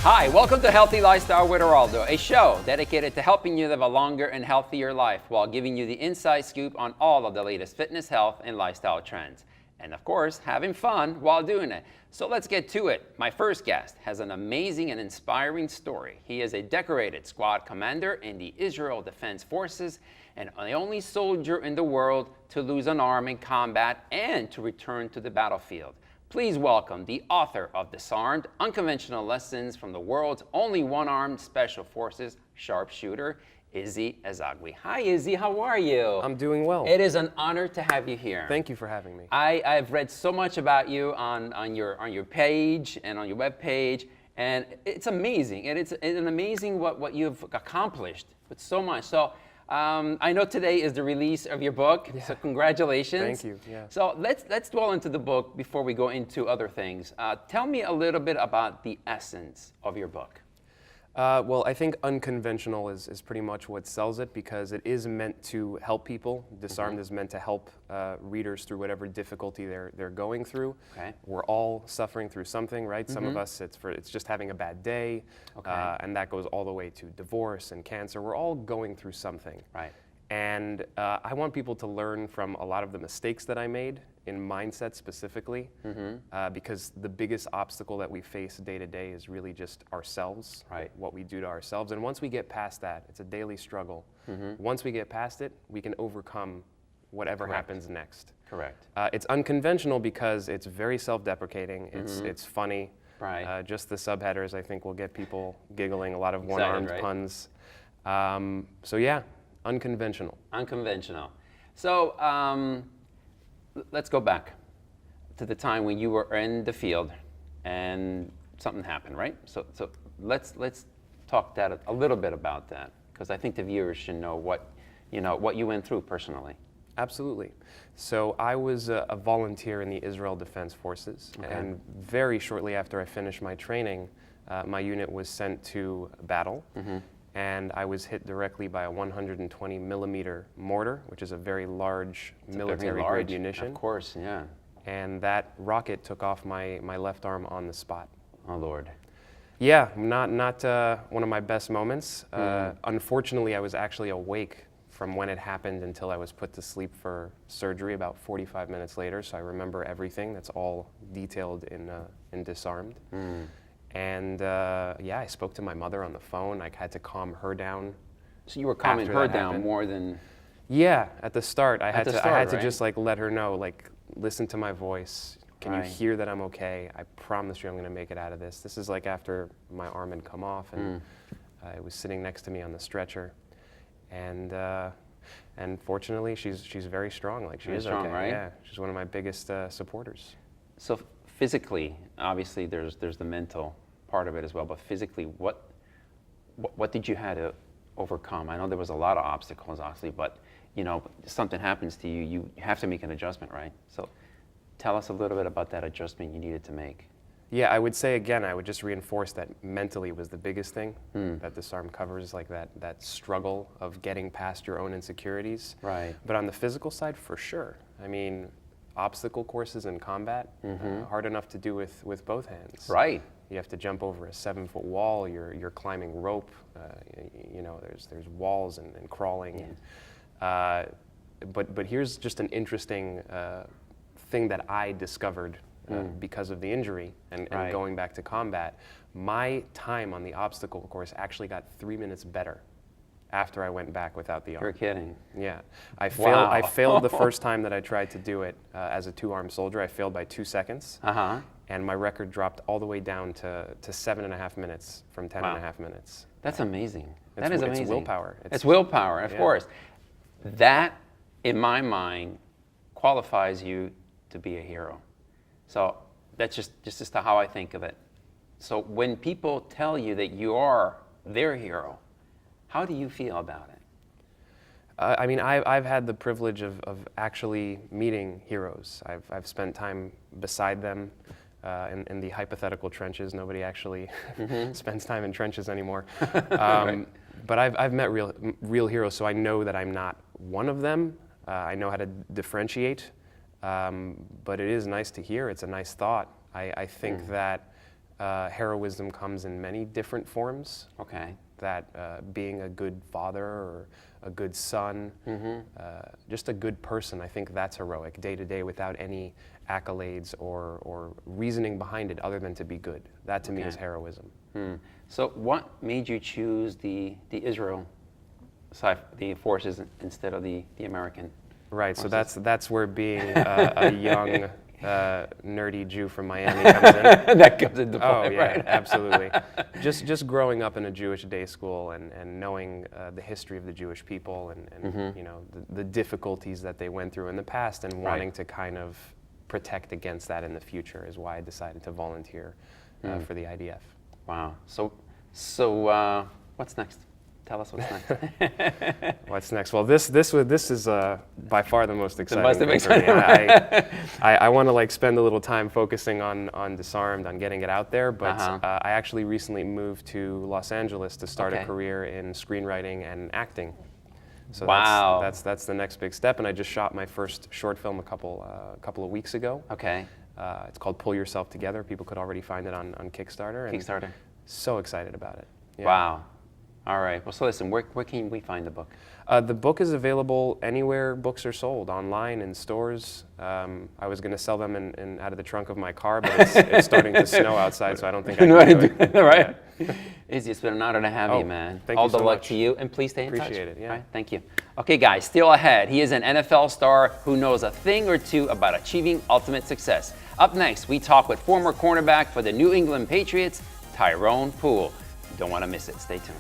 Hi, welcome to Healthy Lifestyle with Eraldo, a show dedicated to helping you live a longer and healthier life while giving you the inside scoop on all of the latest fitness, health, and lifestyle trends. And of course, having fun while doing it. So let's get to it. My first guest has an amazing and inspiring story. He is a decorated squad commander in the Israel Defense Forces and the only soldier in the world to lose an arm in combat and to return to the battlefield. Please welcome the author of Disarmed, Unconventional Lessons from the World's Only One-Armed Special Forces Sharpshooter, Izzy Ezagui. Hi, Izzy. How are you? I'm doing well. It is an honor to have you here. Thank you for having me. I've read so much about you on your page and on your web page, and it's amazing. And it's amazing what you've accomplished with so much. So I know today is the release of your book, so congratulations. Thank you. Yeah. So let's dwell into the book before we go into other things. Tell me a little bit about the essence of your book. Well, I think unconventional is pretty much what sells it because it is meant to help people. Disarmed is meant to help readers through whatever difficulty they're going through. Okay. We're all suffering through something, right? Some of us, it's just having a bad day, and that goes all the way to divorce and cancer. We're all going through something. Right. And I want people to learn from a lot of the mistakes that I made in mindset specifically, because the biggest obstacle that we face day to day is really just ourselves, right? What we do to ourselves. And once we get past that, it's a daily struggle. Once we get past it, we can overcome whatever happens next. Correct. It's unconventional because it's very self-deprecating. It's funny. Right. Just the subheaders, I think, will get people giggling. A lot of one-armed puns. So yeah. Unconventional. Unconventional. So let's go back to the time when you were in the field and something happened, right? So let's talk that a little bit about that, because I think the viewers should know what you went through personally. Absolutely. So I was a volunteer in the Israel Defense Forces, and very shortly after I finished my training, my unit was sent to battle. And I was hit directly by a 120 millimeter mortar, which is a very large military-grade munition. Of course, yeah. And that rocket took off my left arm on the spot. Oh, Lord. Yeah, not one of my best moments. Unfortunately, I was actually awake from when it happened until I was put to sleep for surgery about 45 minutes later, so I remember everything. That's all detailed in Disarmed. And I spoke to my mother on the phone. I had to calm her down. So you were calming her down more than... Yeah, at the start. I had to right? just let her know, listen to my voice. Can you hear that I'm okay? I promise you I'm gonna make it out of this. This is after my arm had come off and it was sitting next to me on the stretcher. And fortunately, she's very strong. She is strong, okay. Right? Yeah, she's one of my biggest supporters. So physically, obviously, there's the mental part of it as well. But physically, what did you have to overcome? I know there was a lot of obstacles, obviously, but something happens to you, you have to make an adjustment, right? So tell us a little bit about that adjustment you needed to make. Yeah, I would say again, I would just reinforce that mentally was the biggest thing that Disarmed covers, that struggle of getting past your own insecurities. Right. But on the physical side, for sure. I mean, obstacle courses in combat, hard enough to do with both hands. Right. You have to jump over a 7-foot wall. You're climbing rope. There's walls and crawling. Yeah. But here's just an interesting thing that I discovered because of the injury and going back to combat. My time on the obstacle course actually got 3 minutes better after I went back without the arm. You're kidding. Yeah. I failed the first time that I tried to do it as a 2-armed soldier. I failed by 2 seconds. And my record dropped all the way down to 7.5 minutes from 10.5 minutes. That's amazing. That is amazing. It's willpower. It's willpower, of course. That, in my mind, qualifies you to be a hero. So that's just how I think of it. So when people tell you that you are their hero, how do you feel about it? I mean, I've had the privilege of actually meeting heroes. I've spent time beside them in the hypothetical trenches. Nobody actually spends time in trenches anymore. But I've met real heroes, so I know that I'm not one of them. I know how to differentiate, but it is nice to hear. It's a nice thought. I think that heroism comes in many different forms. Okay. That being a good father or a good son, just a good person, I think that's heroic, day to day, without any accolades or reasoning behind it other than to be good. That to me is heroism. So what made you choose the Israel side, the forces, instead of the American? Right, so that's where being a young, nerdy Jew from Miami comes in. That comes into play, Oh yeah, right? absolutely. Just growing up in a Jewish day school and knowing the history of the Jewish people and you know the difficulties that they went through in the past and wanting to kind of protect against that in the future is why I decided to volunteer for the IDF. Wow. So what's next? Tell us what's next. What's next? Well, this is by far the most exciting thing for me. exciting. I want to like spend a little time focusing on Disarmed, on getting it out there. But I actually recently moved to Los Angeles to start a career in screenwriting and acting. So wow. that's the next big step. And I just shot my first short film a couple of weeks ago. Okay. It's called Pull Yourself Together. People could already find it on Kickstarter. And Kickstarter. So excited about it. Yeah. Wow. All right. Well, so listen, where can we find the book? The book is available anywhere books are sold, online, in stores. I was going to sell them out of the trunk of my car, but it's starting to snow outside, so I don't think I can do it. Right? Yeah. Izzy, it's been an honor to have you, man. Thank All you the so luck much. to you, and please stay in touch. Appreciate it, yeah. Right? Thank you. Okay, guys, still ahead. He is an NFL star who knows a thing or two about achieving ultimate success. Up next, we talk with former cornerback for the New England Patriots, Tyrone Poole. You don't want to miss it. Stay tuned.